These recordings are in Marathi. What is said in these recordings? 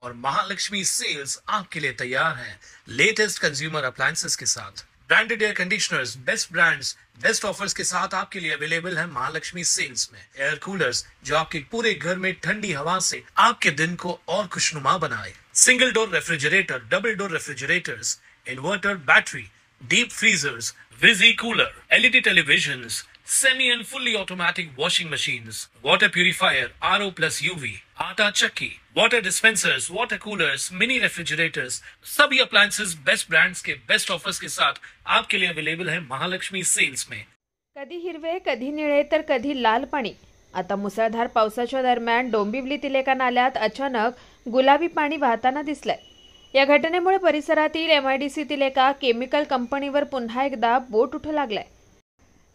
और महालक्ष्मी सेल्स आपके लिए तैयार है लेटेस्ट कंज्यूमर अप्लायंसेस के साथ। Branded air conditioners, best brands, best offers के साथ आपके लिए अवेलेबल है महालक्ष्मी सेल्स में। एयर कूलर्स जो आपके पूरे घर में ठंडी हवा से आपके दिन को और खुशनुमा बनाए। Single door refrigerator, double door refrigerators, inverter battery, deep freezers, विजी cooler, LED televisions, semi and fully automatic washing machines, water purifier, RO plus UV, आटा चक्की, water dispensers, water coolers, mini refrigerators, सभी appliances बेस्ट ब्रांड्स के बेस्ट ऑफर्स के साथ आपके लिए अवेलेबल है महालक्ष्मी सेल्स में। कधी हिरवे, कधी निळे तर कधी लाल पाणी। आता मुसळधार पावसाच्या दरम्यान डोंबिवलीतील एका नाल्यात अचानक गुलाबी पाणी वाहताना दिसलंय। या घटनेमुळे परिसरातील एमआयडीसीतील एका केमिकल कंपनीवर पुन्हा एकदा बोट उठू लागलंय।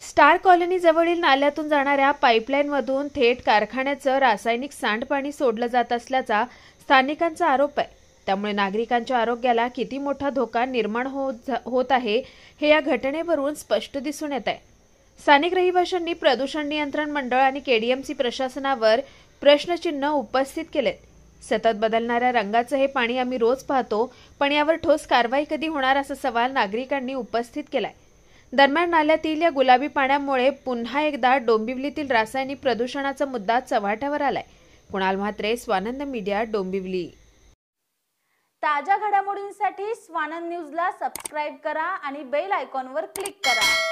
स्टार कॉलनी जवळील नाल्यातून जाणाऱ्या पाईपलाईनमधून थेट कारखान्याचं रासायनिक सांडपाणी सोडलं जात असल्याचा स्थानिकांचा आरोप आहे। त्यामुळे नागरिकांच्या आरोग्याला किती मोठा धोका निर्माण होत आहे हे या घटनेवरून स्पष्ट दिसून येत आहे। स्थानिक रहिवाशांनी प्रदूषण नियंत्रण मंडळ आणि केडीएमसी प्रशासनावर प्रश्नचिन्ह उपस्थित केलेत। सतत बदलणाऱ्या रंगाचं हे पाणी आम्ही रोज पाहतो, पण यावर ठोस कारवाई कधी होणार असा सवाल नागरिकांनी उपस्थित केलाय। दरम्यान नाल्यातील या गुलाबी पाण्यामुळे पुन्हा एकदा डोंबिवलीतील रासायनिक प्रदूषणाचा मुद्दा चव्हाट्यावर आलाय। कुणाल म्हात्रे, स्वानंद मीडिया, डोंबिवली। ताज्या घडामोडींसाठी स्वानंद न्यूजला सबस्क्राइब करा आणि बेल आयकॉनवर क्लिक करा।